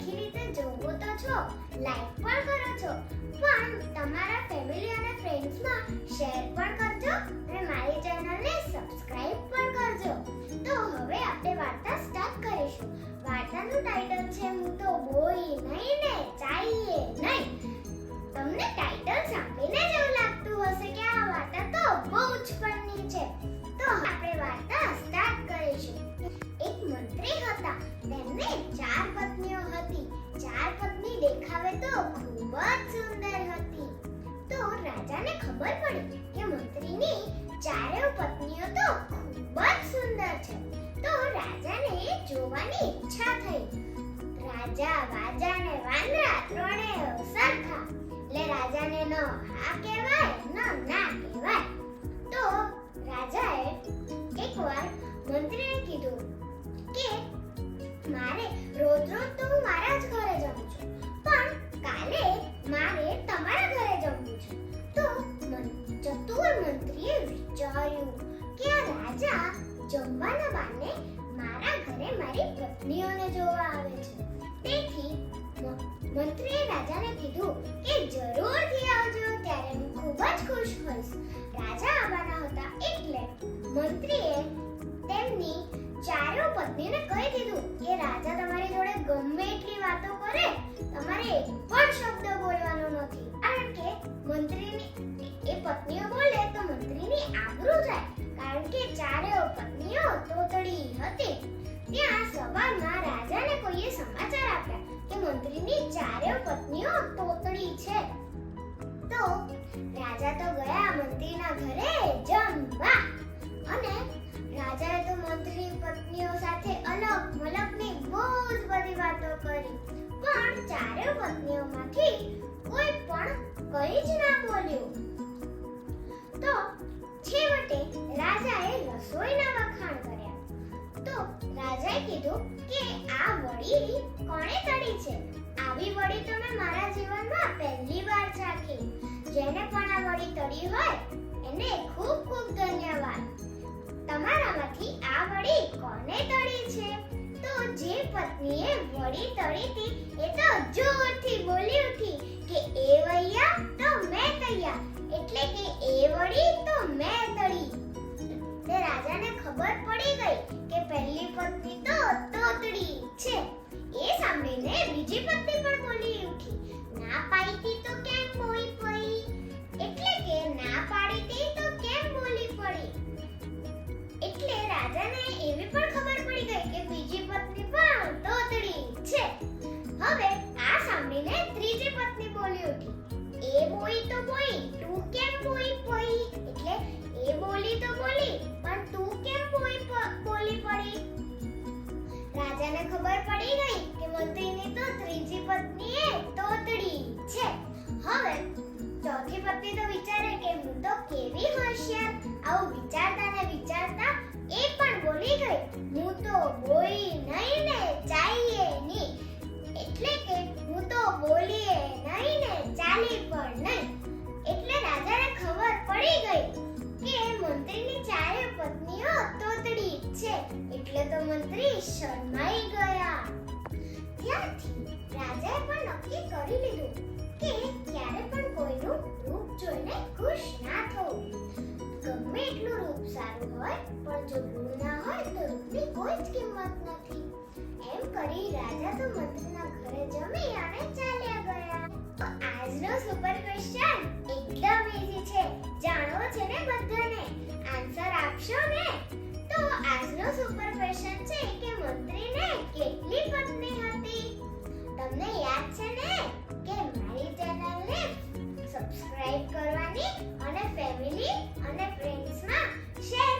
સરખી રીતે જોવો તો છો, લાઈક પણ કરો છો, પણ તમારા ફેમિલી અને ફ્રેન્ડ્સમાં શેર પણ કરજો અને મારી ચેનલને સબસ્ક્રાઇબ પણ કરજો. તો હવે આપણે વાર્તા સ્ટાર્ટ કરીશું. વાર્તાનું ટાઇટલ છે હું તો બોઈ નહીં ને ચાઈએ નહીં. તમને ટાઇટલ સાંભળીને જ એવું લાગતું હશે કે આ વાર્તા તો બહુ જ ફની છે. તો આપણે વાર્તા સ્ટાર્ટ કરીશું. એક મંત્રી હતા, તેમને 4 પત્નીઓ હતી. 4 પત્ની દેખાવે તો ખૂબ જ સુંદર હતી. તો રાજાને ખબર પડી કે મંત્રીની 4 પત્નીઓ તો ખૂબ જ સુંદર છે. તો રાજાને જોવાની ઈચ્છા થઈ. રાજા, વાજા ને વાંદરા ત્રણેય સરખા, એટલે રાજાને ન હા કહેવાય ન ના કહેવાય. તો રાજાએ એકવાર મંત્રીને કીધું કે મારે રોજ તો હું મારા જ ઘરે જમું છું, પણ કાલે મારે તમારા ઘરે જમવું છે. તો ચતુર મંત્રીએ વિચાર્યું કે આ રાજા જમવાના બહાને મારા ઘરે મારી પત્નીઓને જોવા આવે છે. તેથી મંત્રીએ રાજાને કીધું કે જરૂરથી આવજો, ત્યારે હું ખૂબ જ ખુશ હોઈશ. રાજા આવવાના હતા એટલે મંત્રીએ તેમની 4 પત્નીને કહી દીધું કે રાજા તમારી જોડે ગમે એટલી વાતો કરે, તમારે એક પણ શબ્દ બોલવાનો નથી. કારણ કે મંત્રીની એ પત્નીઓ બોલે તો મંત્રીની આબરૂ જાય. કારણ કે 4 પત્નીઓ તોતડી હતી. ત્યાં સવારમાં રાજાને કોઈએ સમાચાર આપ્યા કે મંત્રીની 4 પત્નીઓ તોતડી છે. તો રાજા તો ગયા મંત્રીના ઘરે જમવા, અને રાજાએ તો મંત્રી પત્નીઓ સાથે અલગ મલકની બહુ જ બધી વાતો કરી, પણ 4 પત્નીઓમાંથી કોઈ પણ કંઈ જ ના બોલ્યું. તો છેવટે રાજાએ રસોઈના વખાણ કર્યા. તો રાજાએ કીધું કે આ વડી કોણે તળી છે? આવી વડી તો મેં મારા જીવનમાં પહેલી વાર ચાખી. જેને પણ આ વડી તળી હોય એને ખૂબ ખૂબ ધન્યવાદ. તમારામાંથી આ વડી કોને તળી છે? તો જે પત્નીએ વડી તળી હતી એ તો જોરથી બોલી ઉઠી કે એ વૈયા તો મેં તૈયા, એટલે કે એ વડી તો મેં તળી. તે રાજાને ખબર પડી ગઈ કે પહેલી પત્ની તો તોતડી છે. એ સાંભળીને બીજી પત્ની પણ બોલી ઉઠી, ના પાડીતી તો કેમ બોલી પડી? એટલે કે ના પાડીતી તો કેમ બોલી પડી? એટલે રાજાને એવી પણ ખબર પડી ગઈ કે બીજી પત્ની પણ તોતડી છે. હવે આ સાંભળીને ત્રીજી પત્ની બોલી ઉઠી, એ બોઈ તો બોઈ, તું કેમ બોઈ પડી? એટલે એ બોલી તો બોલી, પણ તું કેમ બોલી પડી? રાજાને ખબર પડી ગઈ કે મંત્રીની તો ત્રીજી પત્નીએ તોતડી છે. હવે ચોથી પત્ની તો વિચારે કે હું તો કેવી હોશિયાર. આવું વિચારતા ને વિચારતા એ પણ બોલી ગઈ, હું તો બોઈ નહીં ને ચાઈએ નહીં. એટલે કે હું તો બોલીએ નહીં ને ચાલી પણ નહીં. એટલે રાજાને ખબર પડી ગઈ કે મંત્રીની 4 પત્નીઓ તોતડી છે. એટલે તો મંત્રી શરમાઈ ગયા. ત્યારથી રાજાએ પણ નક્કી કરી લીધું કે ક્યારે પણ કોઈનું રૂપ જોઈને ખુશ ના થવું. ગમે એટલું રૂપ સારું હોય, પણ જો ગુણ ના હોય તો રૂપની કોઈ જ કિંમત નથી. એમ કરી રાજા તો મંત્રીના ઘરે જમી અને ચાલ્યા ગયા. તો આજનો સુપર ક્વેશ્ચન એકદમ ઈઝી છે, જાણવો છે ને બધાને? આન્સર આપશો ને? તો આજનો સુપર ક્વેશ્ચન છે કે મંત્રીને કેટલી પત્ની હતી? તમને યાદ છે ને કે મારી ચેનલને સબસ્ક્રાઇબ કરવાની અને ફેમિલી અને ફ્રેન્ડ્સમાં શેર